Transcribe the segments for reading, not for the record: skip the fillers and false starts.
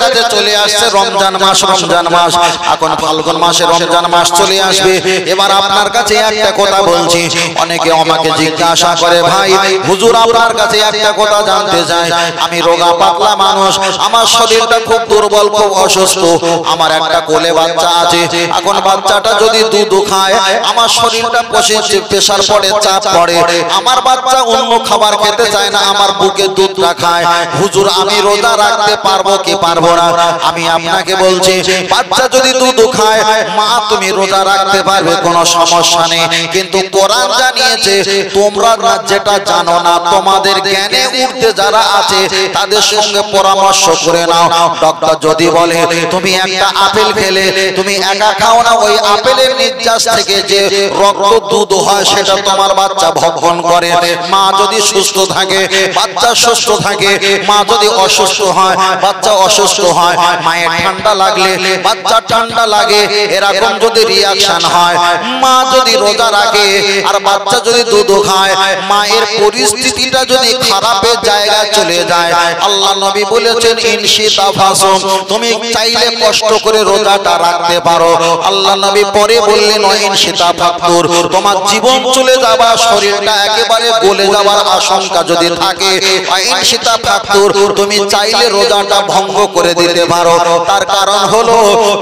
কাছে চলে আসছে রমজান মাস। এখন ফাল্গুন মাসে রমজান মাস চলে আসবে। এবার আপনার কাছে একটা কথা বলছি, অনেকে আমাকে জিজ্ঞাসা করে, ভাই হুজুর আপনার কাছে একটা কথা জানতে চাই, আমি রোগা পাতলা মানুষ, আমার শরীরটা খুব দুর্বল, খুব অসুস্থ, আমার একটা কোলে বাচ্চা আছে, এখন বাচ্চাটা যদি দুধ খায় আমার শরীরটা প্রেসার পড়ে, চাপ পড়ে, আমার বাচ্চা অন্য খাবার খেতে চায় না, আমার বুকে দুধটা খায়, হুজুর আমি রোজা রাখতে পারবো কি পারবো না? আমি আপনাকে বলছি, বাচ্চা যদি দুধ খায় মা তুমি রোজা রাখতে পারবে, কোনো সমস্যা নেই, কিন্তু কোরআন জানিয়েছে তোমরা যেটা জানো না, তোমাদের জ্ঞানে ঊর্ধ্বে যারা আছে তাদের সঙ্গে পরামর্শ করে নাও। ডক্টর যদি বলে তুমি একটা আপেল খেলে, তুমি একা খাও না, ওই আপেলের নির্যাস থেকে যে রক্ত দুধ হয় সেটা তোমার বাচ্চা ভক্ষণ করে। মা যদি সুস্থ থাকে বাচ্চা সুস্থ থাকে, মা যদি অসুস্থ হয় বাচ্চা অসুস্থ হয়, মায়ের ঠান্ডা লাগলে বাচ্চা ঠান্ডা লাগে, এরকম যদি রিয়াকশন হয়, মা যদি রোজা রাখে আর বাচ্চা যদি দুধ খায়, মায়ের পরিস্থিতিটা যদি খারাপের জায়গায় চলে যায়, আল্লাহ নবী বলেছেন ইনশিতা ফাসুম, তুমি চাইলে কষ্ট করে রোজাটা রাখতে পারো। আল্লাহ নবী পরে বললেন ইনশিতা ফাকতুর, তোমার জীবন চলে যাবা, শরীরটা একেবারে গলে যাবার আশঙ্কা যদি থাকে, ইনশিতা ফাকতুর, তুমি চাইলে রোজাটা ভঙ্গ করে দিতে পারো। তার কারণ হলো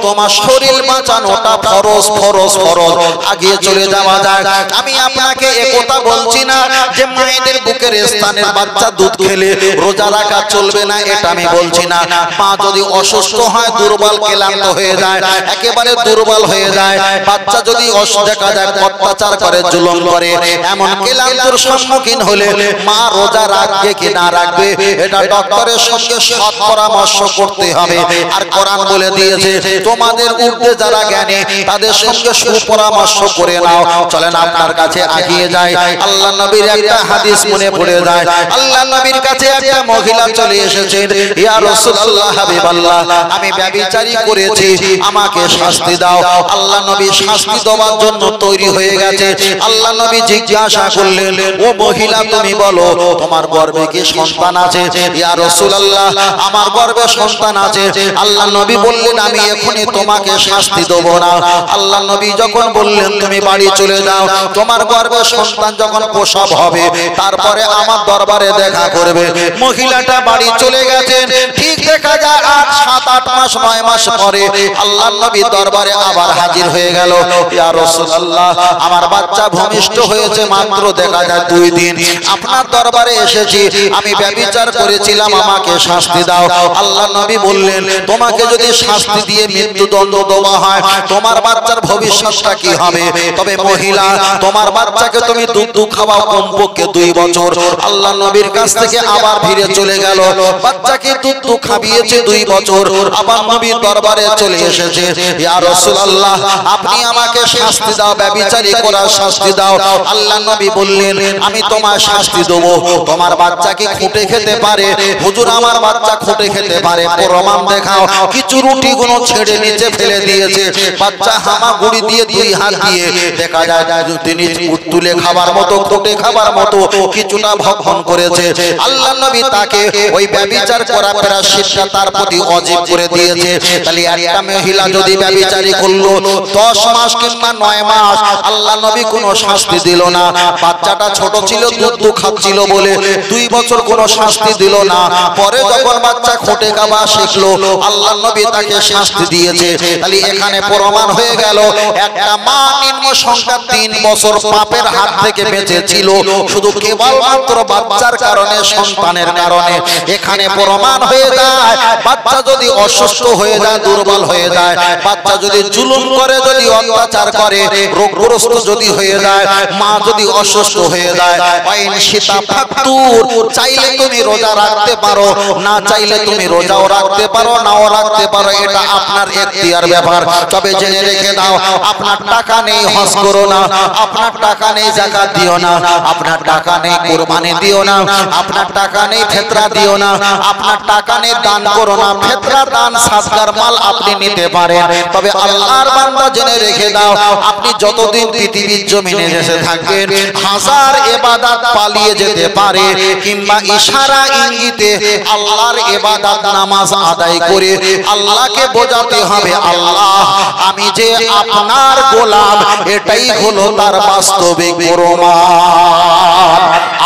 তোমার শরীর বাঁচানোটা ফরজ, ফরজ, ফরজ, আগিয়ে চলে যাওয়া যায়। আমি আপনাকে একথা বলছি না যে মায়েদের বুকের স্থানের বাচ্চা দুধ খেলে রোজা রাখা চলবে না, এটা আমি বলছি না। মা যদি অসুস্থ হয়, দুর্বল ক্লান্ত হয়ে যায়, একেবারে দুর্বল হয়ে যায়, বাচ্চা যদি দেখা যায় অত্যাচার করে, জুলুম করে, এমন ক্লান্তর সম্মুখীন হলে মা রোজা রাখবে কি না রাখবে এটা ডক্টরের সঙ্গে সৎ পরামর্শ করতে হবে। আর কোরআন বলে দিয়েছে তোমাদের ঊর্ধ্বে যারা জ্ঞানী তাদের সঙ্গে সুপরামর্শ করে নাও। চলেন আপনার কাছে এগিয়ে যাই। আল্লাহ নবীর একটা হাদিস মনে পড়ে যায়। আল্লাহ নবীর কাছে একটা মহিলা চলে এসেছেন, ইয়া রাসূলুল্লাহ, হাবিবাল্লাহ, আমি ব্যভিচারী করেছি, আমাকে শাস্তি দাও। আল্লাহ নবী শাস্তি দেওয়ার জন্য তৈরি হয়ে গেছে। আল্লাহ নবী জিজ্ঞাসা করলেন, ও মহিলা তুমি বলো তোমার গর্ভে কি সন্তান আছে? ইয়া রাসূলুল্লাহ, আমার গর্ভে সন্তান আছে। আল্লাহ নবী বললেন আমি এখনই তোমাকে শাস্তি দেব না। আল্লাহ নবী যখন বললেন তুমি বাড়ি চলে যাও, তোমার গর্ভে সন্তান যখন প্রসব হবে তারপরে আমার দরবারে দেখা করবে। মহিলাটা বাড়ি চলে গেছেন। ঠিক দেখা যায় 7-8 মাস 9 মাস পরে আল্লাহ নবী দরবারে আবার হাজির হয়ে গেল। ইয়া রাসূলুল্লাহ, আমার বাচ্চা ভূমিষ্ঠ হয়েছে মাত্র দেখা যায় 2 দিন, আপনার দরবারে এসেছি, আমি ব্যভিচার করেছিলাম, আমাকে শাস্তি দাও। আল্লাহ নবী বললেন তোমাকে যদি শাস্তি দিয়ে মৃত্যুদণ্ড দেওয়া হয় তোমার বাচ্চার ভবিষ্যৎটা কি হবে? তবে মহিলা তোমার বাচ্চাকে তুমি দুধ খাওয়াও কমপক্ষে 2 বছর। আল্লাহ নবীর কাছ থেকে আবার ফিরে চলে গেল, বাচ্চাকে দুধ খাইয়েছে 2 বছর, আবার নবীর দরবারে চলে এসেছে। ইয়া রাসূলুল্লাহ, আপনি আমাকে শাস্তি দাও, ব্যভিচারী করার শাস্তি দাও। আল্লাহ নবী বললেন আমি তোমার শাস্তি দেব। তোমার বাচ্চা কি খুঁটে খেতে পারে? হুজুর আমার বাচ্চা খুঁটে খেতে পারে, প্রমাণ দেখাও। কিছু রুটি গুলো ছেড়ে নিচে ফেলে দিয়েছে, বাচ্চা হামাগুড়ি দিয়ে 2 হাত দিয়ে দেখা যায় তিনি তুলে খাবার মতো, খুঁটে খাবার মতো কিছুটা ভক্ষণ করেছে। আল্লাহ নবী তাকে ওই ব্যভিচার করা প্রায়শ্চিত্তটা তার প্রতি ওয়াজিব করে দিয়েছে। তাহলে একটা মহিলা যদি ব্যভিচারী করলো 10 মাস কিংবা 9 মাস আল্লাহ নবী কোনো শাস্তি দিল না। বাচ্চাটা ছোট ছিল, দুধ খাচ্ছিল বলে 2 বছর কোনো শাস্তি দিল না। পরে যখন বাচ্চা খুঁটে খাওয়া শিখলো আল্লাহ নবী তাকে শাস্তি দিয়েছে। তাহলে এখানে প্রমাণ হয়ে গেল একটা মা নিম্ন সংখ্যা 3 বছর পাপের হাত থেকে বেঁচেছিল শুধু কেবলমাত্র বাচ্চার কারণে, সন্তানের কারণে। এখানে প্রমাণ হয়ে যায় বাচ্চা যদি অসুস্থ হয়ে যায়, দুর্বল হয়ে যায়, বাচ্চা যদি জুলুম করে, যদি অত্যাচার করে, রোগগ্রস্ত যদি হয়ে যায়, মা যদি অসুস্থ হয়ে যায়, ইনশিতা ফাকতুর, চাইলে তুমি রোজা রাখতে পারো, না চাইলে তুমি রোজাও রাখতে পারো, নাও রাখতে পারো, এটা আপনার এখতিয়ার ব্যাপার। তবে জেনে রেখে দাও আপনার টাকা নেই হজ করো না, আপনার টাকা নেই যাকাত দিও না, আপনার টাকা নেই কুরবানি দিও না, আপনার টাকা নেই ফিতরা দিও না, আপনার টাকা নেই দান করো করো না, ফিতরা দান সাদকার মাল আপনি নিতে পারেন, তবে আল্লাহর বান্দা জেনে রেখে দাও, আপনি যতদিন পৃথিবীর জমিনে এসে থাকবেন হাজার ইবাদত পালিয়ে যেতে পারে, কিংবা ইশারা ইঙ্গিতে আল্লাহর ইবাদত নামাজ আদায় করে আল্লাহকে বোঝাতে হবে আল্লাহ আমি যে আপনার গোলাম, এটাই হলো তার বাস্তবিক প্রমাণ।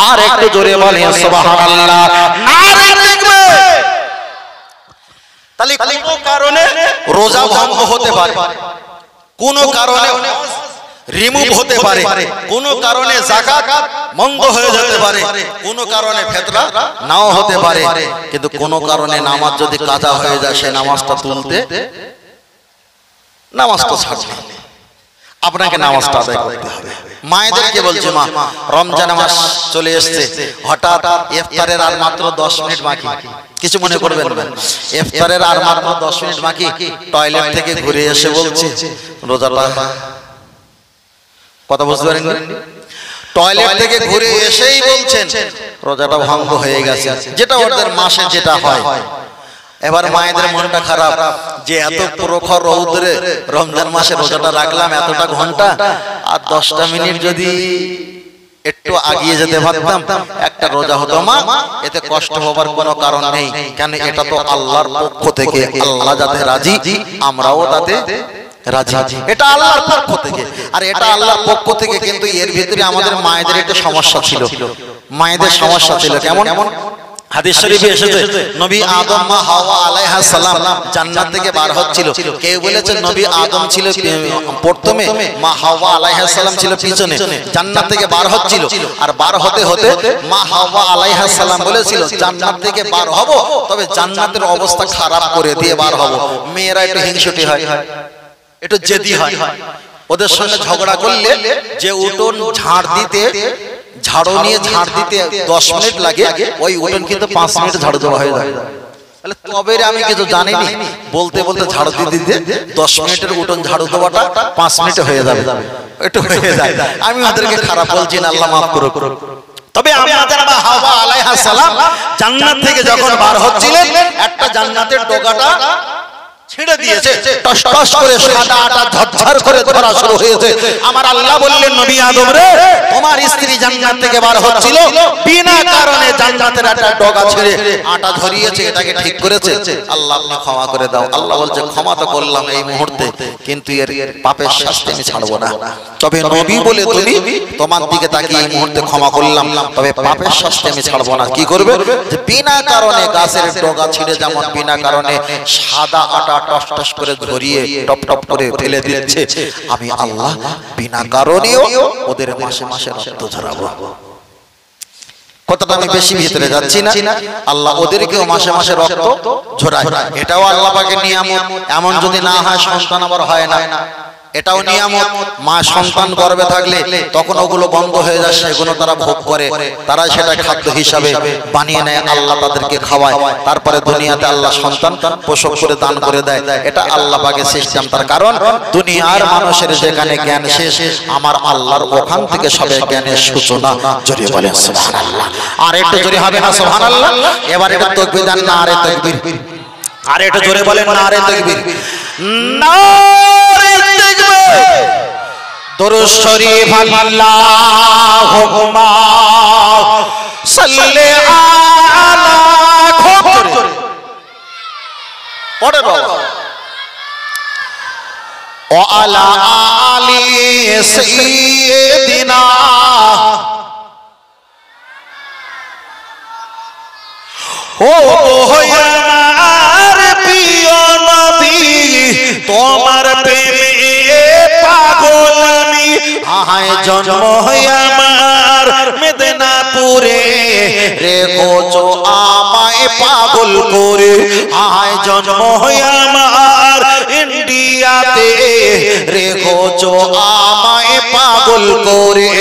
আর একটু জোরে বলেন সুবহানাল্লাহ। নারে তাকবীর। তাহলে কোন কারণে রোজা ভঙ্গ হতে পারে, কোন কারণে রিমুভ হতে পারে, কোন কারণে যাকাত বন্ধ হয়ে যেতে পারে, কোন কারণে ফিতরা নাও হতে পারে, কিন্তু কোন কারণে নামাজ যদি কাজা হয়ে যায় সে নামাজটা তুলতে, নামাজটা ছাড়বে, আপনাকে নামাজটা আদায় করতে হবে। মায়েদেরকে বলছে মা রমজান মাস চলে এসেছে, হঠাৎ ইফতারের আর মাত্র 10 মিনিট বাকি, কিছু মনে করবেন না, ইফতারের আর মাত্র 10 মিনিট বাকি, টয়লেট থেকে ঘুরে এসে বলছে রোজাটা, কথা বুঝতে পারেন, টয়লেট থেকে ঘুরে এসেই বলছেন রোজাটা ভঙ্গ হয়ে গেছে, যেটা ওদের মাসে যেটা হয়। এবার মায়েদের মনটা খারাপ যে এত প্রখর রৌদ্রে রমজান মাসে রোজাটা রাখলাম এতটা ঘন্টা, আর 10টা মিনিট যদি একটু আগিয়ে যেতে পারতাম একটা রোজা হতো মা, এতে কষ্ট হবার কোনো কারণ নেই, কেন এটা তো আল্লাহর পক্ষ থেকে, আল্লাহ যাতে রাজি আমরাও তাতে রাজি, এটা আল্লাহর পক্ষ থেকে। আর এটা আল্লাহর পক্ষ থেকে, কিন্তু এর ভিতরে আমাদের মায়েদের একটা সমস্যা ছিল, মায়েদের সমস্যা ছিল কেমন? হাদিস শরীফে এসেছে নবী আদম মা হাওয়া আলাইহিস সালাম জান্নাত থেকে বার হচ্ছিল, কেউ বলেছেন নবী আদম ছিল প্রথমে, মা হাওয়া আলাইহিস সালাম ছিল পিছনে, জান্নাত থেকে বার হচ্ছিল, আর বার হতে হতে মা হাওয়া আলাইহিস সালাম বলেছিল জান্নাত থেকে বার হব, তবে জান্নাতের অবস্থা খারাপ করে দিয়ে বার হব। মেয়েরা একটু হিংসুটি হয়, একটু জেদি হয়, ওদের সঙ্গে ঝগড়া করলে যে উঠোন ঝাড় দিতে, ঝাড়ু নিয়ে ঝাড় দিতে 10 মিনিট লাগে, ওই উঠোন কিন্তু 5 মিনিট ঝাড়ু দেওয়া হয়ে যায়। তাহলে তবে আমি কিছু জানিনি, বলতে বলতে ঝাড়ু দিতে 10 মিনিটের উঠোন ঝাড়ু দেওয়াটা 5 মিনিটে হয়ে যাবে, একটু হয়ে যায়। আমি ওদেরকে খারাপ বলছি না, আল্লাহ মাফ করুক। তবে আমাদের মা হাওয়া আলাইহিস সালাম জান্নাত থেকে যখন বার হচ্ছিলেন, একটা জান্নাতের ডগাটা ছেড়ে দিয়েছে, টস টস করে সাদা আটা ঝরঝর করে ধরা শুরু হয়েছে। আমার আল্লাহ বললেন নবী আদম রে, তোমার স্ত্রী জান্নাত থেকে বার হচ্ছিল, বিনা কারণে জান্নাতের একটা ডগা ছেড়ে আটা ধরিয়েছে, এটাকে ঠিক করেছে, আল্লাহ আপনি ক্ষমা করে দাও। আল্লাহ বলছে ক্ষমা তো করলাম এই মুহূর্তে, কিন্তু এর পাপের শাস্তি আমি ছাড়বো না। তবে নবী বলে তুমি তোমার দিকে তাকিয়ে এই মুহূর্তে ক্ষমা করলাম, তবে পাপের শাস্তি আমি ছাড়বো না। কি করবে? যে বিনা কারণে গাছের ডগা ছিঁড়ে যেমন বিনা কারণে সাদা আটা টস টস করে ধরিয়ে টপ টপ করে ফেলে দিচ্ছে, আমি আল্লাহ বিনা কারণেও ওদের মাসে মাসে রক্ত ঝরাবো। কথাটা আমি বেশি ভিতরে যাচ্ছি না, আল্লাহ ওদেরকেও মাসে মাসে রক্ত ঝরায়, এটাও আল্লাহ পাকের নিয়ামত। এমন যদি না হয় সন্তান আবার হয় না, এটাও নিয়ামত। মা সন্তান গর্ভে থাকলে তখন ওগুলো বন্ধ হয়ে যায়, সেগুলো তারা ভোগ করে, তারা সেটা খাদ্য হিসাবে বানিয়ে নেয়, আল্লাহ তাদেরকে খাওয়ায়, তারপরে দুনিয়াতে আল্লাহ সন্তান প্রসব করে দান করে দেয়। এটা আল্লাহ পাকের সিস্টেম। তার কারণ দুনিয়ার মানুষের যেখানে জ্ঞান শেষ, আমার আল্লাহর ওখান থেকে সবে জ্ঞানের সূচনা। জোরে বলেন সুবহানাল্লাহ। আর একটু জোরে হবে না সুবহানাল্লাহ? এবার এটা তাকবীর দেন, নারে তাকবীর। আর একটু জোরে বলেন নারে তাকবীর। নারে তাকবীর। দুরূদ শরীফ আল্লাহুম্মা সাল্লি আলা খুব পড়ে বাবা ও আলা আলি সাইয়্যিদিনা ও আমার প্রিয় নবী, তোমার প্রেমে পাগল আমি। আহায় জন্ম আমার মেদিনীপুরে, রেখেছো আমায় পাগল করে। আহায় জন্ম আমার ইন্ডিয়াতে, রেখেছো আমায় পাগল করে।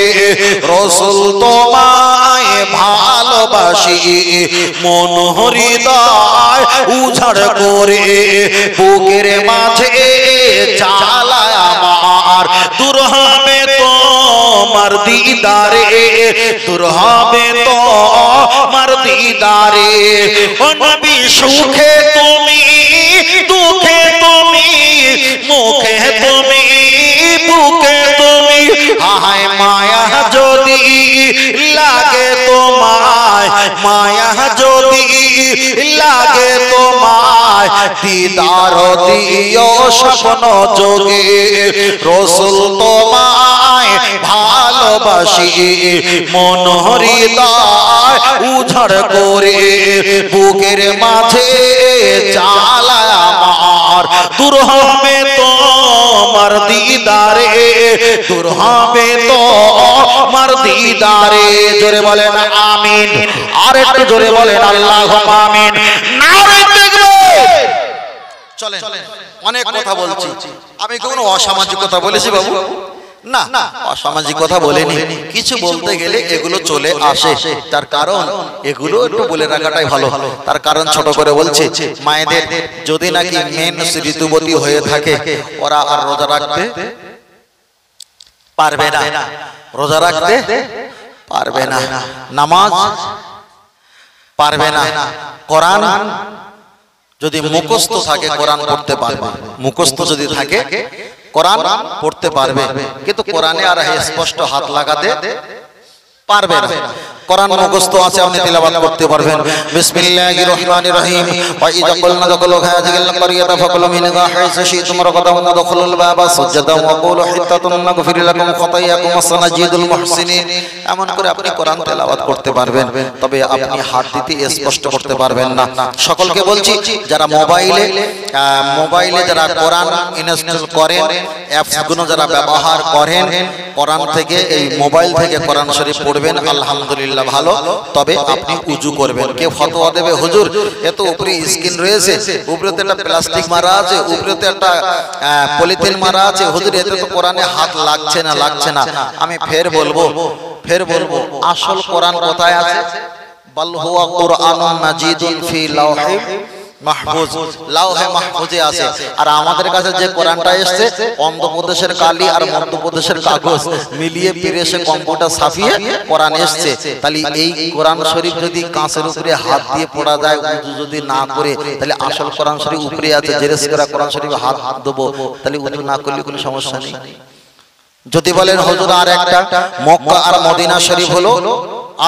রাসূল তোমায় ভালোবাসি, মন হৃদয় উজাড় করে। বুকের মাঝে জ্বালায় আমার, দূর হবে তোমার দিদারে, দূর হবে তোমার দিদারে। ও নবী সুখে তুমি, দুঃখে তুমি, মুখে তুমি, বুকে তুমি, হায় মায়া যদি লাগে তোমায়, মায়া যদি লাগে তোমায়, দিদার দিও স্বপ্ন যোগে। রাসূল তোমায় ভালোবাসি, মন হৃদয় উজাড় করে, বুকের মাঝে জ্বালায় আমার। দূর হবে তোমার দিদারে, দূর হবে তোমার দিদারে। জোরে বলেন আমিন, আর একটু জোরে বলেন আল্লাহুম্মা আমিন। নারে তাকবীর। চলেন, অনেক কথা বলছি, আমি কোনো অসামাজিক কথা বলেছি বাবু? না, অসামাজিক কথা বলেনি। কিছু বলতে গেলে এগুলো চলে আসে, তার কারণ এগুলো একটু বলে রাখাটাই ভালো। তার কারণ ছোট করে বলছে, মায়েদের যদি নাকি মেন ঋতুবতী হয়ে থাকে, ওরা আর রোজা রাখতে পারবে না, রোজা রাখতে পারবে না, নামাজ পারবে না। কোরআন যদি মুখস্থ থাকে কোরআন পড়তে পারবে, মুখস্থ যদি থাকে কোরআন পড়তে পারবে, কিন্তু কোরআনে আর স্পষ্ট হাত লাগাতে পারবে না। কোরআন মুখস্থ আছে, আপনি তিলাওয়াত করতে পারবেন। বিসমিল্লাহির রহমানির রহিম। ওয়া ইযা কুলনা দাখুলু হাযিহিল ক্বরিয়াতা ফাকুলু মিনহা হাইসু শি'তুম রাগাদান ওয়া দাখুলুল বাবা সুজদান ওয়া কুলু হিত্তাতুন নাগফির লাকুম খাতায়াকুম ওয়া সানাজিদুল মুহসিনিন। এমন করে আপনি কোরআন তেলাওয়াত করতে পারবেন, তবে আপনি হাত দিতে স্পষ্ট করতে পারবেন না। সকলকে বলছি, যারা মোবাইলে যারা কোরআন ইনস্টল করেন, অ্যাপস গুলো যারা ব্যবহার করেন, কোরআন থেকে এই মোবাইল থেকে কোরআন শরীফ পড়বেন, আলহামদুলিল্লাহ ভালো। তবে আপনি উজু করবেন। কে ফতোয়া দেবে হুজুর এত উপরে স্ক্রিন রয়েছে, উপরেতে একটা প্লাস্টিক মারা আছে, উপরেতে একটা পলিথিন মারা আছে, হুজুর এতে তো কোরআনে হাত লাগছে না, লাগছে না। আমি ফের বলবো আসল কোরআন কোথায় আছে? বাল হুয়া কুরআনুন মাজিদুন ফি লাওহি মাহফুজ, লাওহে মাহফুজে আছে। আর আমাদের কাছে যে কোরআনটা এসেছে, অন্ধ্রপ্রদেশের কালি আর মধ্যপ্রদেশের কাগজ মিলিয়ে পেরেছে কম্পিউটার ছাপিয়ে কোরআন এসেছে। তাহলে এই কোরআন শরীফ যদি কাঁচের উপরে হাত দিয়ে পড়া যায়, উজু যদি না করে, তাহলে আসল কোরআন শরীফ উপরে আছে, জেরেস করা কোরআন শরীফে হাত দেবো, তাহলে উজু না করলে কোনো সমস্যা নেই। যদি বলেন হুজুর আর একটা, মক্কা আর মদিনা শরীফ হলো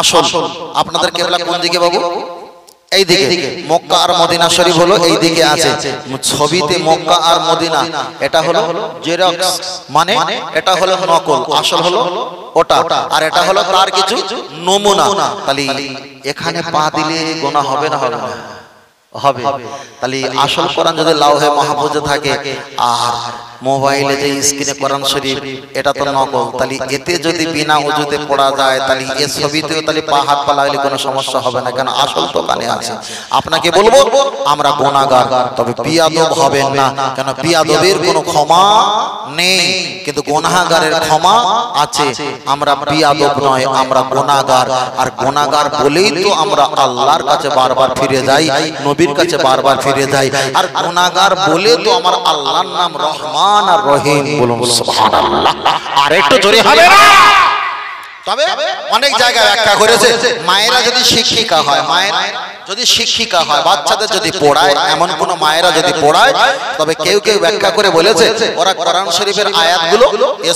আসল, আপনাদের কিবলা কোন দিকে বাবু? এই দিকে। মক্কা আর মদিনা শরীফ হলো এই দিকে আছে। ছবিতে মক্কা আর মদিনা, এটা হলো জেরক্স, মানে এটা হলো নকল, আসল হলো ওটা, আর এটা হলো তার কিছু নমুনা। তাহলে এখানে পা দিলে গুনাহ হবে না? হবে না? হবে। তাহলে আসল কোরআন যদি লাওহে মাহফুজে থাকে, আর মোবাইলে যে স্ক্রিনে কোরআন শরীফ, এটা তো নকল। তাহলে এতে যদি বিনা ওযুতে পড়া যায়, তাহলে এই ছবিতেও তাহলে পা হাত পা লাগলে কোনো সমস্যা হবে না, কেন আসল তো কানে আছে। আপনাকে বলবো, আমরা গুনাহগার, তবে বিয়াদব হবেন না, কেন বিয়াদবের কোনো ক্ষমা নেই, কিন্তু গুনাহগারের ক্ষমা আছে। আমরা বিয়াদব নয়, আমরা গুনাহগার, আর গুনাহগার বলেই তো আমরা আল্লাহর কাছে বারবার ফিরে যাই, নবীর কাছে বারবার ফিরে যাই। আর গুনাহগার বলে তো আমার আল্লাহর নাম রহমান আর রহিম, বলুন সুবহানাল্লাহ। আর একটু জোরে হবে না? তবে অনেক জায়গায় ব্যাখ্যা করেছে, মায়েরা যদি শিক্ষিকা হয়, বাচ্চাদের যদি পড়ায়, এমন কোন মায়েরা যদি পড়ায়, তবে কেউ ব্যাখ্যা করে বলেছে, ওরা কোরআন শরীফের আয়াতগুলো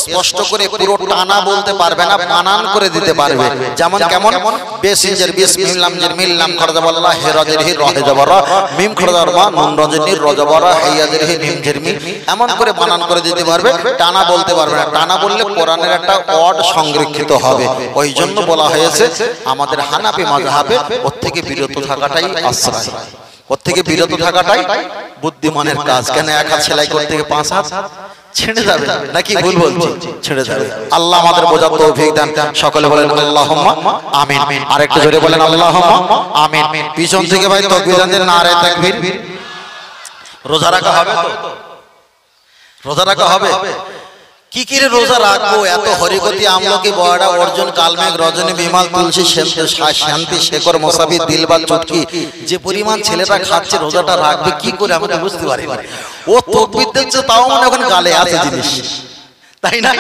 স্পষ্ট করে পুরো টানা বলতে পারবে না, বানান করে দিতে পারবে। যেমন কেমন? বেসিনজের বিস, মিম লামজের মিল, লাম খরজাবাল্লাহ, হে রজের হি, রহে জবরা, মিম খরজার মা, নুন রজের নি, রজবরা, হাইয়াজের হি, মিম জের মি, এমন করে বানান করে দিতে পারবে, টানা বলতে পারবে না। টানা বললে কোরআনের একটা ওয়ার্ড সংরক্ষিত হবে। ওই জন্য বলা হয়েছে, আমাদের হানাফি মাযহাবে ওর থেকে বিরত থাকাটাই আশ্রয়, ওর থেকে বিরত থাকাটাই বুদ্ধিমানের কাজ। কেন এক হাত সেলাই করতে গিয়ে 5 হাত ছেড়ে যাবে নাকি? ভুল বলছি, ছেড়ে যাবে। আল্লাহ আমাদের বোঝার তৌফিক দান। সকলে বলেন আল্লাহুম্মা আমিন। আরেকটু জোরে বলেন আল্লাহুম্মা আমিন। পিছন থেকে ভাই তাকবীর দেন, নারে তাকবীর। রোজা রাখা হবে তো? রোজা রাখা হবে? কি কি রোজা রাখবো? এত হরিগতি, আমলকি, বয়রা, অর্জুন, কালমেঘ, রজনী, বিমাল, তুলসী, শান্তি, শেখর, মোসাবি, দিলবাগ, চুটকি, যে পরিমাণ ছেলেরা খাচ্ছে, রোজাটা রাখবে কি করে আমরা বুঝতে পারি না। ও তাকবীর দিচ্ছে, তাও মনে এখন গালে আছে জিনিস, তাই না?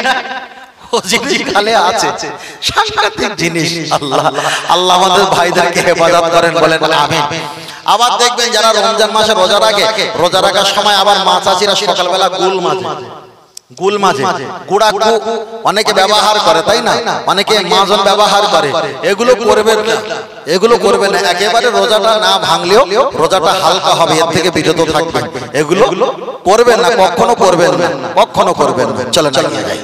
ও জিনিস খালে আছে, সাংঘাতিক জিনিস। আল্লাহ আল্লাহ আমাদের ভাইদেরকে হেফাজত করেন, বলেন আমিন। আবার দেখবেন যারা রমজান মাসে রোজা রাখে, রোজা রাখার সময় আবার মা চাচিরা সকালবেলা গুল মাঝে গুড়া অনেকে ব্যবহার করে, তাই না? অনেকে মাজন ব্যবহার করে। এগুলো করবেন না, এগুলো করবেন না। একেবারে রোজাটা না ভাঙলেও রোজাটা হালকা হবে, এর থেকে বিরত থাকবেন। এগুলো করবেন না, কখনো করবেন না, কখনো করবেন না। চলেন যাই।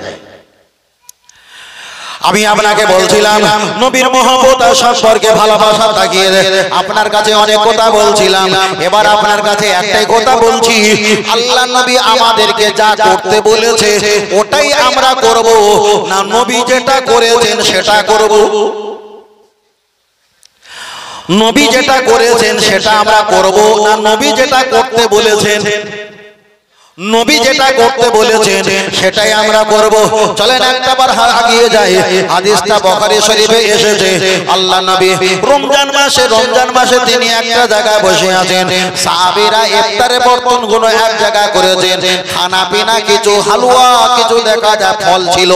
আমি আপনাকে বলছিলাম নবীর মহব্বত সম্পর্কে ভালোবাসা তাকিয়ে আপনার কাছে অনেক কথা বলছিলাম। এবার আপনার কাছে একটাই কথা বলছি, আল্লাহ নবী আমাদেরকে যা করতে বলেছে ওটাই আমরা করব না নবী যেটা করেছেন সেটা করব? নবী যেটা করেছেন সেটা আমরা করব না নবী যেটা করতে বলেছেন, নবী যেটা করতে বলেছেন সেটাই আমরা করব? চলেন একটাবার আগিয়ে যাই। হাদিসটা বুখারী শরীফে এসেছে। আল্লাহ নবী রমজান মাসে তিনি একটা জায়গায় বসে আছেন। সাহাবীরা ইফতারের বর্তনগুলো এক জায়গা করেছেন। খানা পিনা কিছু হালুয়া, কিছু দেখা যায় ফল ছিল।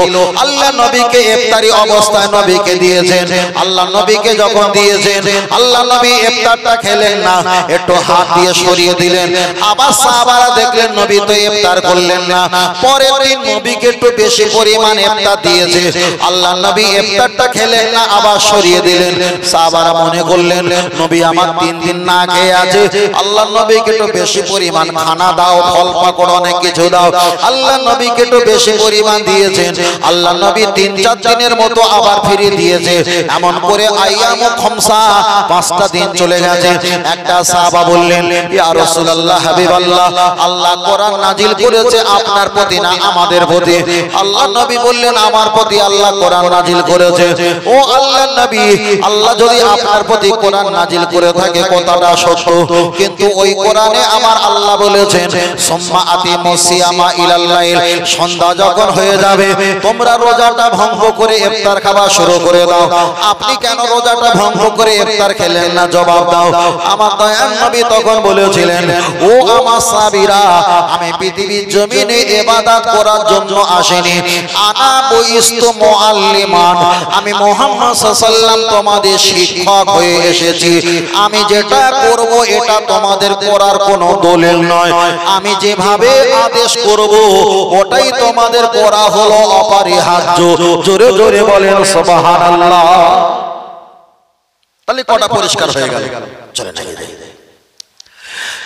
আল্লাহ নবীকে ইফতারি অবস্থায় নবীকে দিয়েছেন। আল্লাহ নবীকে যখন দিয়েছেন, আল্লাহ নবী ইফতারটা খেলেন না, একটু হাত দিয়ে সরিয়ে দিলেন। আবার সাহাবারা দেখলেন নবী তো ইফতার করলেন না। পরের দিন নবীকে একটু বেশি পরিমাণ ইফতার দিয়েছে। আল্লাহ নবী ইফতারটা খেলেন না, আবার সরিয়ে দিলেন। সাহাবারা মনে করলেন নবী আমার 3 দিন না খেয়ে আছে, আল্লাহ নবীকে একটু বেশি পরিমাণ খানা দাও, ফল পাকড় অনেক কিছু দাও। আল্লাহ নবীকে একটু বেশি পরিমাণ দিয়েছেন। আল্লাহ নবী 3-4 দিনের মতো আবার ফিরিয়ে দিয়েছে। এমন করে আইয়ামু খামসা 5টা দিন চলে গেছে। একটা সাহাবা বললেন ইয়া রাসূলুল্লাহ হাবিবাল্লাহ, আল্লাহ কোরআন নাজিল করেছে আপনার প্রতি না আমাদের প্রতি? আল্লাহ নবী বললেন আমার প্রতি আল্লাহ কোরআন নাজিল করেছে। ও আল্লাহ নবী, আল্লাহ যদি আপনার প্রতি কোরআন নাজিল করে থাকে কথাটা সত্য, কিন্তু ওই কোরআনে আমার আল্লাহ বলেছেন সুম্মা আতিমুস সিয়ামা ইলাল লাইল, সন্ধ্যা যখন হয়ে যাবে তোমরা রোজাটা ভঙ্গ করে ইফতার খাওয়া শুরু করে দাও। আপনি কেন রোজাটা ভঙ্গ করে ইফতার খেলেন না? জবাব দাও। আমার দয়ার নবী তখন বলেছিলেন ও আমার সাহাবীরা, আমি পৃথিবীর জমিনে ইবাদত করার জন্য আসিনি, আনা বুইস্তু মুআল্লিমান, আমি মুহাম্মদ সাল্লাল্লাহু আলাইহি ওয়াসাল্লাম তোমাদের শিক্ষক হয়ে এসেছি। আমি যেটা করব এটা তোমাদের করার কোনো দলিল নয়। আমি যেভাবে আদেশ করব ওটাই তোমাদের করা হলো অপরিহার্য। জোরে জোরে বলেন সুবহানাল্লাহ। তাহলে কটা পরিষ্কার হয়ে গেল। চলেন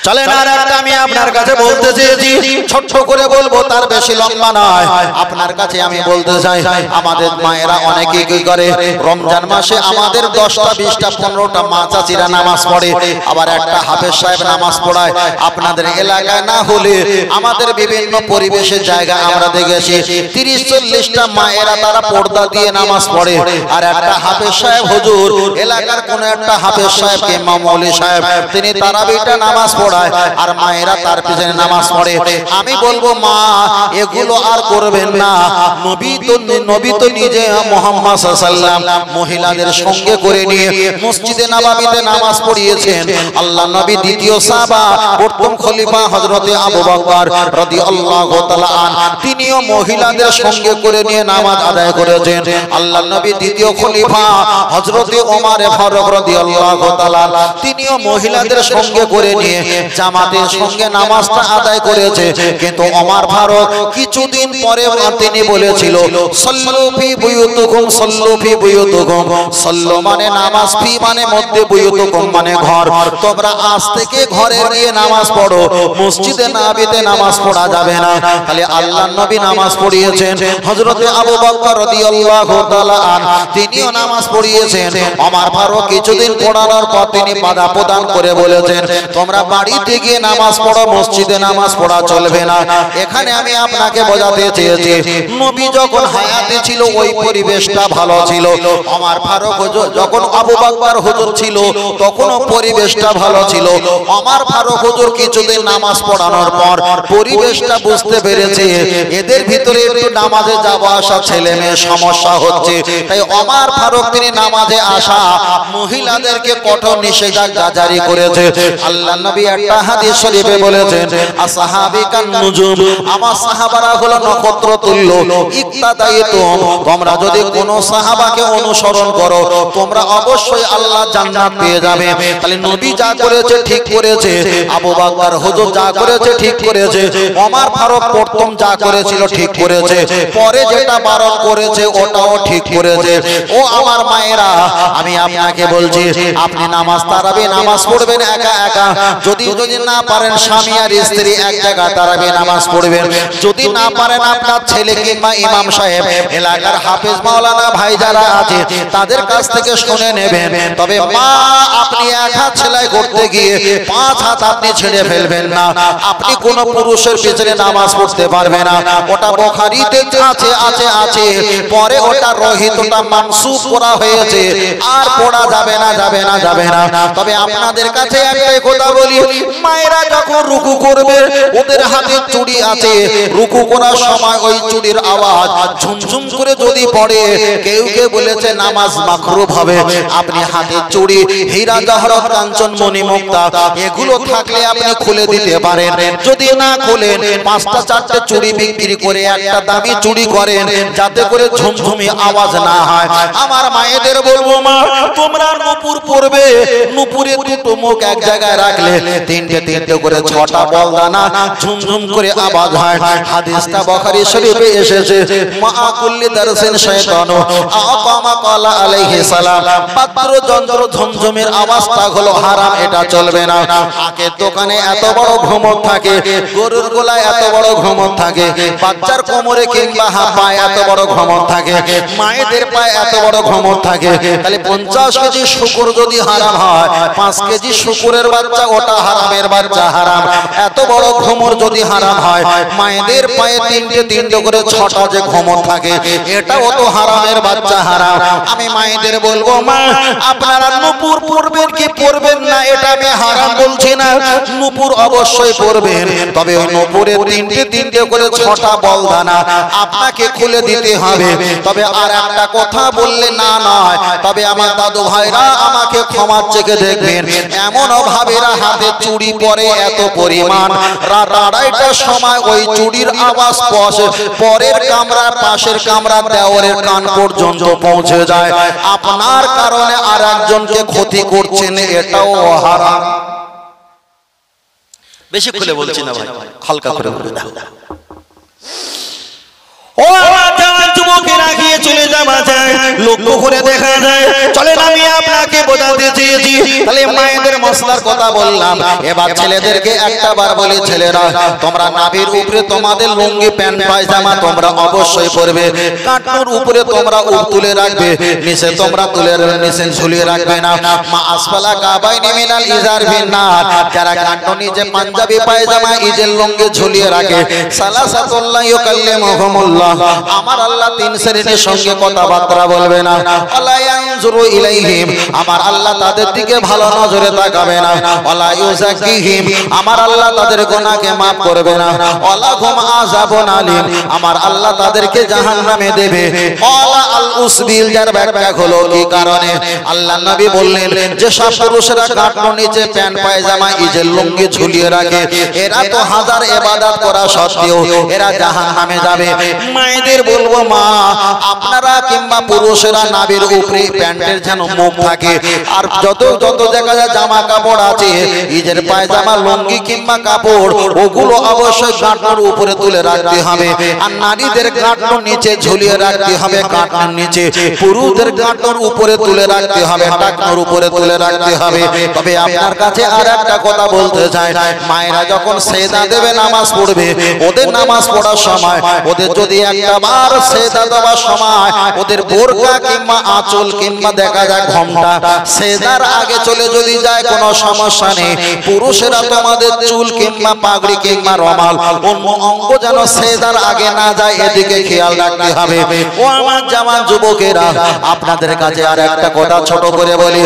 চলেন আর একটা আমি আপনার কাছে বলতে চেয়েছি, ছোট্ট করে বলবো, তার বেশি লম্বা নয়। আপনার কাছে আমি বলতে চাই, আমাদের মায়েরা অনেকে কি করে রমজান মাসে আমাদের 10টা 20টা 15টা মা চাচিরা নামাজ পড়ে, আবার একটা হাফেজ সাহেব নামাজ পড়ায়। আপনাদের এলাকায় না হলে আমাদের বিভিন্ন পরিবেশের জায়গায় আমরা দেখেছি 30-40টা মায়েরা তারা পর্দা দিয়ে নামাজ পড়ে, আর একটা হাফেজ সাহেব হুজুর এলাকার কোন একটা হাফেজ সাহেব কিংবা মৌলভী সাহেব তিনি তারাবিটা নামাজ পড়ে আর মায়েরা তার পিছনে নামাজ পড়ে। আমি বলবো মা এগুলো আর করবেন না। নবী তো নিজে মুহাম্মদ সাল্লাল্লাহু আলাইহি ওয়াসাল্লাম মহিলাদের সঙ্গে করে নিয়ে মসজিদে নববীতে নামাজ পড়িয়েছেন। আল্লাহ নবী দ্বিতীয় সাহাবা প্রথম খলিফা হযরত আবু বকর রাদিয়াল্লাহু তাআলা আনহু তিনিও মহিলাদের সঙ্গে করে নিয়ে নামাজ আদায় করেছেন। আল্লাহ নবী দ্বিতীয় খলিফা হযরত ওমর ফারুক রাদিয়াল্লাহু তাআলা তিনিও মহিলাদের সঙ্গে করে নিয়ে জামাতের সঙ্গে নামাজটা আদায় করেছে। কিন্তু ওমর ফারুক কিছুদিন পরে তিনি বলেছিল সাল্লু ফি বুয়ুতুকুম, সাল্লু ফি বুয়ুতুকুম, সাল্লু মানে নামাজ, ফি মানে মধ্যে, বুয়ুতুকুম মানে ঘর। তোমরা আজ থেকে ঘরে গিয়ে নামাজ পড়ো, মসজিদে নববীতে নামাজ পড়া যাবে না। খালি আল্লাহর নবী নামাজ পড়িয়েছেন, হযরত আবু বকর রাদিয়াল্লাহু তাআলা আনহু তিনিও নামাজ পড়িয়েছেন। ওমর ফারুক কিছুদিন পড়ানোর পর তিনি বাধা প্রদান করে বলেছেন তোমরা বাড়িতে গিয়ে নামাজ পড়ো, মসজিদে নামাজ পড়া চলবে না। এখানে আমি আপনাকে বোঝাতে চেয়েছি নবী যখন হায়াতে ছিল ওই পরিবেশটা ভালো ছিল। ওমর ফারুক যখন আবু বকর হুজুর ছিল তখনও পরিবেশটা ভালো ছিল। ওমর ফারুক হুজুর কিছুদিন নামাজ পড়ানোর পর পরিবেশটা বুঝতে পেরেছে এদের ভিতরে একটু নামাজে যাওয়া আসা ছেলে মেয়ে সমস্যা হচ্ছে, তাই ওমর ফারুক তিনি নামাজে আসা মহিলাদেরকে কঠোর নিষেধাজ্ঞা জারি করেছে। আল্লাহ নবী একটা হাদিস শরীফে বলেছেন আসহাবিকান নুজুম, আমার সাহাবারা হলো নক্ষত্র তুল্য। ইক্তাদাইতুম, তোমরা যদি কোন সাহাবাকে অনুসরণ করো তোমরা অবশ্যই আল্লাহ জান্নাত পেয়ে যাবে। তাহলে নবী যা করেছে ঠিক করেছে, আবু বকর হুজুর যা করেছে ঠিক করেছে, ওমর ফারুক প্রথম যা করেছিল ঠিক করেছে, পরে যেটা বারণ করেছে ওটাও ঠিক করেছে। ও আমার মায়েরা, আমি আপনাকে বলছি আপনি নামাজ তারাবি নামাজ পড়বেন একা একা, যদি না পারেন স্বামী আর স্ত্রী এক জায়গায় তারাবি নামাজ পড়বেন, যদি না পারেন আপনার ছেলে কিংবা ইমাম সাহেব এলাকার হাফেজ মাওলানা ভাই যারা আছে তাদের কাছ থেকে শুনে নেবেন। তবে মা আপনি এক হাত সেলাই করতে গিয়ে 5 হাত আপনি ছেড়ে ফেলবেন না। আপনি কোন পুরুষের পিছনে নামাজ পড়তে পারবেন না, ওটা বুখারীতে আছে আছে আছে, পরে ওটা রহিত, ওটা মানসুখ করা হয়েছে, আর পড়া যাবে না যাবে না যাবে না। তবে আপনাদের কাছে একটাই কথা বলি, মায়েরা যখন রুকু করবে ওদের হাতে চুড়ি আছে, রুকু করার সময় ওই চুড়ির আওয়াজ ঝুমঝুম করে যদি পড়ে, কেউ কেউ বলেছে নামাজ মাকরুহ হবে। আপনি হাতে চুড়ি হীরা জহরত কাঞ্চন মণি মুক্তা এগুলো থাকলে আপনি খুলে দিতে পারেন, যদি না খুলেন 5টা 4টে চুড়ি বিক্রি করে একটা দামি চুড়ি করেন যাতে করে ঝুমঝুমি আওয়াজ না হয়। আমার মায়েদের বলবো মা তোমরা নূপুর পরবে, নূপুরে দুটো মুখ এক জায়গায় রাখলে 3টে করে 6টা বলদানা ঝুমঝুম করে আওয়াজ হয়। হাদিসটা বুখারী শরীফে এসেছে, মা কুল্লি দারসিন শয়তানু আকামা ক্বালা আলাইহিস সালাম, পাত্র যন্ত্র ঝুমঝুমের আওয়াজটা হলো হারাম, এটা চলবে না। আখের দোকানে এত বড় ঘুমট থাকে, গরুর গলায় এত বড় ঘুমট থাকে, বাচ্চার কোমরে কিংবা পায়ে এত বড় ঘুমট থাকে, মায়েদের পায়ে এত বড় ঘুমট থাকে। তাহলে 50 কেজি শুকর যদি হারাম হয়, 5 কেজি শুকরের বাচ্চা ওটা হারামের বাচ্চা হারাম। এত বড় ঘুমর যদি হারাম হয়, মায়েদের পায়ে 3টে করে 6টা যে ঘুমর থাকে এটাও তো হারামের বাচ্চা হারাম। আমি মায়েদের বলবো মা আপনারা নূপুর পরবেন কি পরবেন না এটা আমি হারাম বলছি না, নূপুর অবশ্যই পরবেন, তবে ওই নূপুরে 3টে করে 6টা বলদানা আপনাকে খুলে দিতে হবে। তবে আর একটা কথা বললে না নয়, তবে আমার দাদু ভাইরা আমাকে ক্ষমা চেকে দেখবেন, এমন ভাবেরা হাতে চুড়ি পরে এত পরিমাণ, রাত 2:30টার সময় ওই চুড়ির আওয়াজ পরের কামরা পাশের কামরা দেওয়ারের কান পর্যন্ত পৌঁছে যায়। আপনার কারণে আর একজনকে ক্ষতি করছেন, এটাও হারাম। বেশি খুলে বলছি না ভাই, হালকা করে বলে দাও। ও আমার জওয়ান যুবকেরা গিয়ে চলে যাওয়া যায়, লক্ষ্য করে দেখা যায়। চলেন আমি আপনাকে বোঝাতে চেয়েছি, তাহলে মায়েদের মশলার কথা বললাম। এবার ছেলেদেরকে একটা বার বলি, ছেলেরা তোমরা নাভির উপরে তোমাদের লুঙ্গি প্যান্ট পায়জামা তোমরা অবশ্যই পরবে, কাঁটুর উপরে তোমরা উপ তুলে রাখবে, নিচে তোমরা তুলে নিচে ঝুলিয়ে রাখবে না। মা আসফালা কাবাইনি মিনাল ইজার বিন্নার, যারা কাঁটু নিচে পাঞ্জাবি পায়জামা ইজের লুঙ্গি ঝুলিয়ে রাখে, সালাসাতুল্লাহ ইউকাল্লিমুহুমুল্লাহ, আমার আল্লাহ 3 শ্রেণীর সঙ্গে কথাবার্তা বলবে না। আল্লাহ ইয়ানজুরু ইলাইহিম, আমার আল্লাহ তাদের দিকে ভালো নজরে তাকাবে না। ওয়ালা ইউযাক্কিহিম, আমার আল্লাহ তাদের গুনাহকে maaf করবে না। ওয়ালা হুম আযাবুন আলীম, আমার আল্লাহ তাদেরকে জাহান্নামে দেবে। ওয়ালা আল উসবিল, যার ব্যাখ্যা হলো কি কারণে আল্লাহ নবী বললেন যে সব পুরুষরা কাঁটুর নিচে প্যান্ট পায়জামা ইজের লুঙ্গি ঝুলিয়ে রাখে, এরা তো হাজার ইবাদত করা সত্ত্বেও এরা জাহান্নামে যাবে। মায়েদের বলবো মা আপনারা কিংবা পুরুষেরা নাভির উপরে প্যান্টের যেন মুখ থাকে, আর যত জায়গায় জামা কাপড় আছে ইজের পায়জামা লুঙ্গি কিংবা কাপড় ওগুলো অবশ্যই কাঁটুর উপরে তুলে রাখতে হবে, আর নারীদের কাঁটুর নিচে ঝুলিয়ে রাখতে হবে, কাঁটুর নিচে, পুরুষদের কাঁটুর উপরে তুলে রাখতে হবে, টাকনোর উপরে তুলে রাখতে হবে। তবে আপনার কাছে আর একটা কথা বলতে চাই, মায়েরা যখন সেজদা দেবে নামাজ পড়বে, ওদের নামাজ পড়ার সময় ওদের যদি একটা বার সেজদা দেওয়ার সময় ওদের বোরকা কিংবা আঁচল কিংবা দেখা যায় ঘোমটা সেজদার আগে চলে যদি যায় কোনো সমস্যা নেই। পুরুষেরা তোমাদের চুল কিংবা পাগড়ি কিংবা রমাল অন্য অঙ্গ যেন সেজদার আগে না যায়, এদিকে খেয়াল রাখতে হবে। ও আমার জওয়ান যুবকেরা আপনাদের কাছে আর একটা কথা ছোট করে বলি,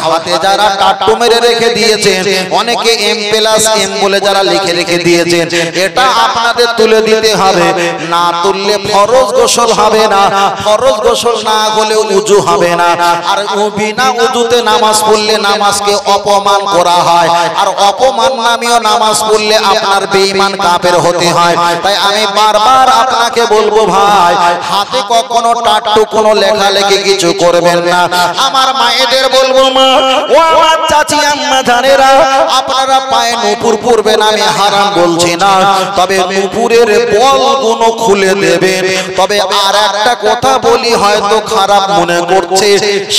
হাতে যারা টাট্টু মেরে রেখে দিয়েছেন, অনেকে M+M বলে যারা লিখে রেখে দিয়েছেন, এটা আপনাদের তুলে দিতে হবে, না তুললে ফরজ গোসল গোসল হবে না, ফরজ গোসল না হলে উজু হবে না। আর বিনা উজুতে নামাজ পড়লে নামাজকে অপমান করা হয়, আর অপমান নামীয় নামাজ পড়লে আপনার বেঈমান কাফের হতে হয়। তাই আমি বারবার আপনাকে বলবো ভাই, হাতে কখনো টাট্টু কোনো লেখালেখি কিছু করবেন না। আমার মায়েদের বলবো, মা ও আমার চাচি আম্মা জানেরা, আপনারা পায়ে নূপুর পরবেন, আমি হারাম বলছি না, তবে নূপুরের বলগুলো খুলে দেবেন। তবে আর একটা কথা বলি, হয়তো খারাপ মনে করছে,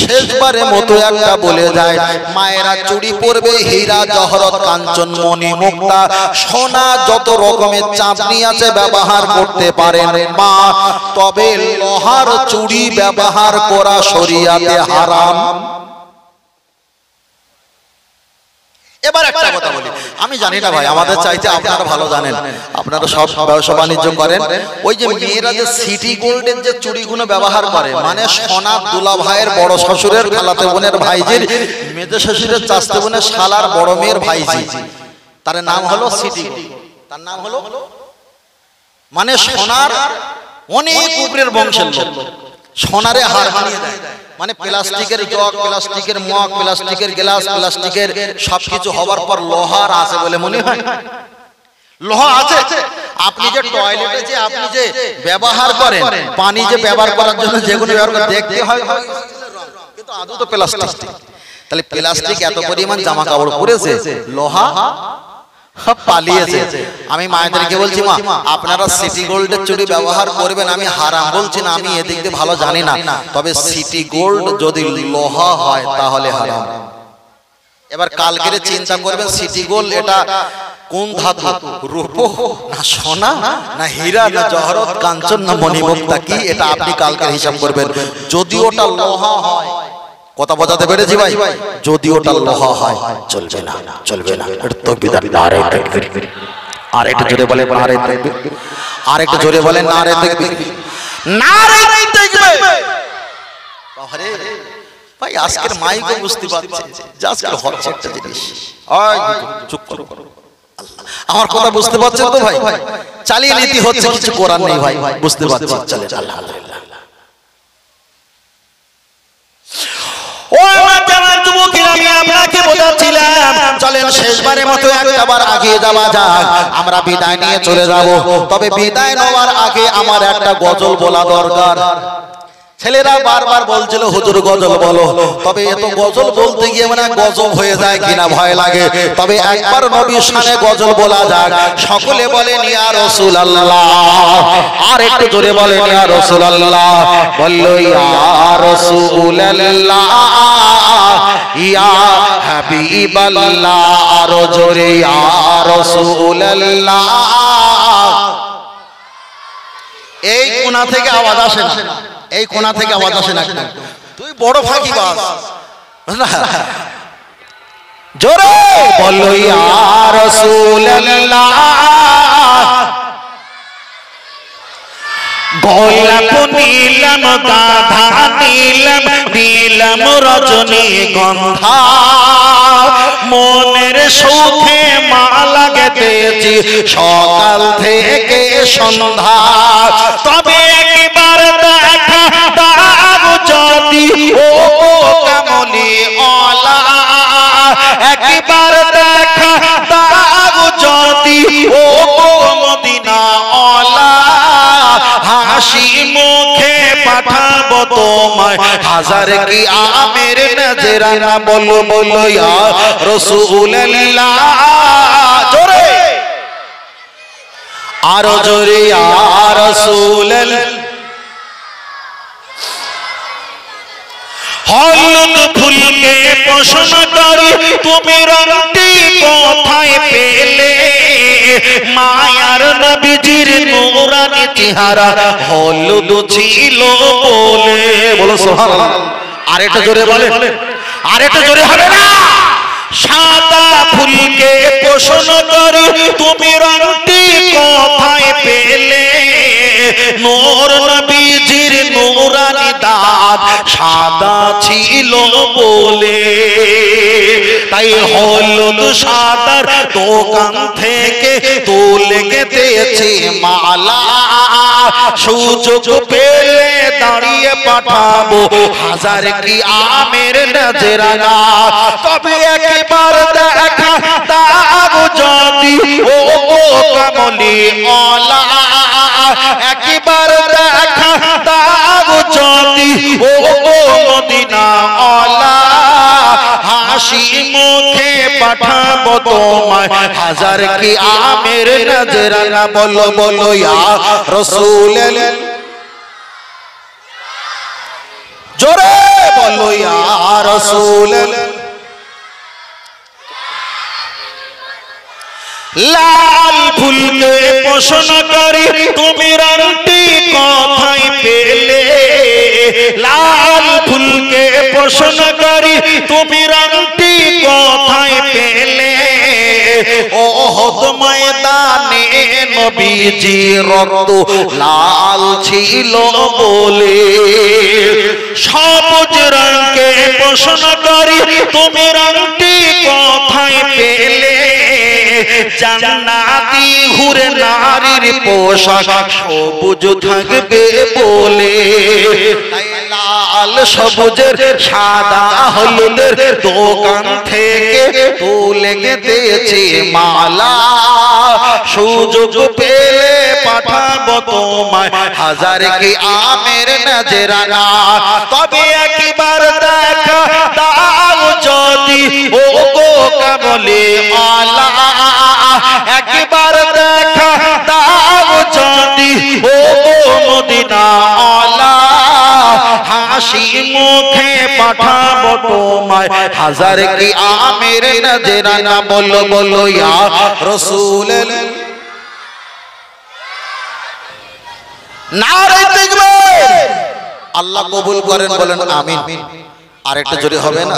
শেষবারের মতো একটা বলে যায়, মায়েরা চুড়ি পরবে, হীরা জহরত কাঞ্চন মণি মুক্তা সোনা যত রকমের চাঁদনি আছে ব্যবহার করতে পারেন মা, তবে লোহার চুড়ি ব্যবহার করা শরীয়তে হারাম। এবার একটা কথা বলি, আমি জানি না ভাই, আমাদের চাইতে আপনারা ভালো জানেন, আপনারা সব ব্যবসা বাণিজ্য করেন। ওই যে মেয়েরা যে সিটি গোল্ডের যে চুড়িগুলো ব্যবহার করে, মানে সোনার দুলা ভাইয়ের বড় শ্বশুরের খালাতে বোনের ভাইজির মেজে শ্বশুরের চাচতে বোনের শালার বড় মেয়ের ভাইজি, তার নাম হলো সিটি গোল্ড। তার নাম হলো মানে সোনার অনেক উপরের বংশের লোক, সোনারে হার বানিয়ে দেয়। মানে প্লাস্টিকের জগ, প্লাস্টিকের মগ, প্লাস্টিকের গ্লাস, প্লাস্টিকের সবকিছু হওয়ার পর লোহার আছে বলে মনে হয়। লোহা আছে। আপনি যে টয়লেটে যে আপনি যে ব্যবহার করেন, পানি যে ব্যবহার করার জন্য যেগুলো ব্যবহার করেন, দেখতে হয় কিন্তু আদৌ তো প্লাস্টিক। তাহলে প্লাস্টিক এত পরিমাণ জামা কাপড় পরেছে, লোহা পালিয়েছে। আমি মায়েদেরকে বলছি, মা আপনারা সিটি গোল্ডের চুড়ি ব্যবহার করবেন, আমি হারাম বলছি না, আমি এদিক দিয়ে ভালো জানি না, তবে সিটি গোল্ড যদি লোহা হয় তাহলে হারাম। এবার কালকে চিন্তা করবেন, সিটি গোল্ড এটা কোন ধাতু, রূপ না সোনা না হীরা না জহরত কাঞ্চন না মণিমুক্তা কি, এটা আপনি কালকে হিসাব করবেন। যদি ওটা লোহা হয়, কথা বোঝাতে পেরেছি ভাই, যদি ওটা লোহা হয় চলবে না, চলবে না। আর একটু জোরে বলে নারে তাকবীর, আর একটু জোরে বলে নারে তাকবীর, নারে তাকবীর। আরে ভাই আজকের মাইকে বুঝতে পারছে যে আজকের হচ্ছে একটা জিনিস। ওই চুপ করো, আমার কথা বুঝতে পারছেন তো ভাই? চালিয়ে নিতে হচ্ছে, কিছু করার নেই ভাই, বুঝতে পারছি। চলে আলহামদুলিল্লাহ। ও আমার জানার যুবকেরা, আমি আপনাকে বোঝাচ্ছিলাম, চলেন শেষবারের মতো একবার এগিয়ে যাওয়া যাক। আমরা বিদায় নিয়ে চলে যাব, তবে বিদায় নেওয়ার আগে আমার একটা গজল বলা দরকার। ছেলেরা বারবার বলছিল হুজুর গজল বলো, তবে এত গজল বলতে গিয়ে মানে গজব হয়ে যায় কিনা ভয় লাগে। তবে একবার নবীর শানে গজল বলা যাক। সকলে বলেন ইয়া রাসূলুল্লাহ, আর একটু জোরে বলেন ইয়া রাসূলুল্লাহ। বললো ইয়া রাসূলুল্লাহ, ইয়া হাবিবাল্লাহ, আর জোরে ইয়া রাসূলুল্লাহ। এই কোণা থেকে আওয়াজ আসে না, এই কোণা থেকে আওয়াজ আসে না, তুই বড় ফাঁকিবাজ। জোরে বলো ইয়া রাসূলুল্লাহ। গোলাপ নীলম গাধা নীলম নীলম রজনী গন্ধা, মনের সুখে মালা গেঁথেছি সকাল থেকে সন্ধ্যা। তবে একবার দেখা দাও যদি ও কামলি ওয়ালা, একবার দেখা দাও যদি ও মদিনা ওয়ালা, হাসি মুখে পাঠাবো তোমায় হাজার কি আমের নজরানা। বলো বলো ইয়া রাসূলুল্লাহ, জোরে আরো জোরে ইয়া রাসূলুল্লাহ। হলুদ ফুলকে পছন্দ করি তুমি রংটি কোথায় পেলে, মায়ার নবীজির নূরানি চেহারা হলুদ ছিল বলে। বলো সুবহানাল্লাহ। আরেকটা জোরে বলে, আরেকটা জোরে হবে না। সাদা ফুলকে পছন্দ করি তুমি রংটি কোথায় পেলে, নূর নবীজির নূরানি দাঁত সাদা ছিল বলে। তাই হলুদ সাদার দোকান থেকে তুলে গেঁথেছি মালা, সুযোগ পেলে দাঁড়িয়ে পাঠাবো হাজার কি আমের নজরানা তবে একবার দেখা দাও যদি ও কামলি ওয়ালা একবার দেখা দাও যদি ও মদিনা ওয়ালা হাসি মুখে পাঠাবো তোমায় হাজার কি আমের নজরানা বলো বলো ইয়া রাসূল জোরে বলো ইয়া রাসূল লাল ফুলকে পোষণ করি তুমি রান্তি কোথায় পেলে লাল ফুলকে পোষণ করি তুমি রান্তি কোথায় পেলে ওহদ ময়দানে নবীজি রক্ত লাল ছিল বলে সবুজ রঙকে পোষণ করি তুমি রান্তি কোথায় পেলে জান্নাতি হুরে নারীর পোশাক সবুজ থাকবে বলে লাল সবুজের সাদা হলুদের দোকান থেকে তুলে গেছে মালা সুযোগ পেলে পাঠাবো তোমায় হাজার কি আমের নজরানা তবে একবার দেখা দাও যদি ও গো কামলি ওয়ালা একবার দেখা দাও যদি ও মদিনা ওয়ালা হাসি মুখে পাঠাবো তোমায় হাজার কি আমের নজরানা বলো বলো ইয়া রাসূল নারে তাকবীর আল্লাহ কবুল করেন বলেন আমিন আরেকটা জোরে হবে না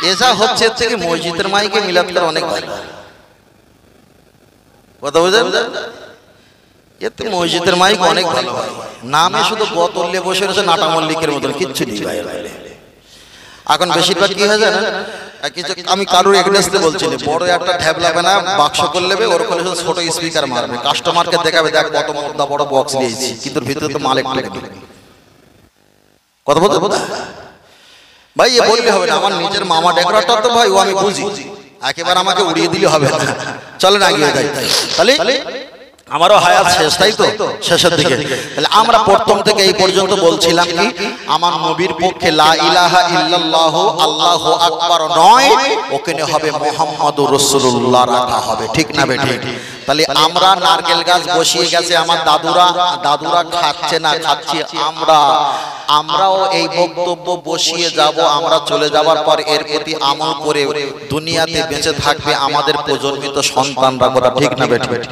এসা হচ্ছে থেকে মসজিদের মাইকে মিলাদ করা অনেক ভালো কথা বুঝেন এতে মসজিদের মাইক অনেক ভালো হয় নামে শুধু বোতলে বসে রয়েছে নাটা মল্লিকের মতন কিচ্ছু নেই ভাই এখন বেশিরভাগ কি হয় জানেন কিছু আমি কারোর এগেইনস্টে বলছি না বড় একটা ট্যাব লাগবে না বাক্স করে নেবে ওর কোলে ছোট স্পিকার মারবে কাস্টমারকে দেখাবে দেখ কত মোটা বড় বক্স নিয়েছি কিন্তু ভিতরে তো মাল একটু নেই কথা বলতে ভাই এ বললে হবে না আমার নিজের মামা ডেকোরেটর তো ভাই ও আমি বুঝি একেবারে আমাকে উড়িয়ে দিলে হবে না চলেন এগিয়ে যাই তাহলে আমারও হায়াত শেষ তাই তো শেষের দিকে তাহলে আমরা প্রথম থেকে এই পর্যন্ত বলছিলাম কি আমার নবীর পক্ষে লা ইলাহা ইল্লাল্লাহ আল্লাহু আকবার নয় ওখানে হবে মুহাম্মাদুর রাসূলুল্লাহ রাখা হবে ঠিক না বেঠিক তাহলে আমরা নারকেল গাছ বসিয়ে গেছে আমার দাদুরা খাচ্ছে না খাচ্ছি আমরাও এই বক্তব্য বসিয়ে যাব আমরা চলে যাবার পর এর প্রতি আমল করে দুনিয়াতে বেঁচে থাকবে আমাদের প্রজন্মিত সন্তানরা কথা ঠিক না বেঠিক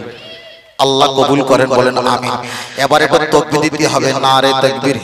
আল্লাহ কবুল করেন বলেন আমিন এবারে তো তাকবীর দিতে হবে নারে তাকবীর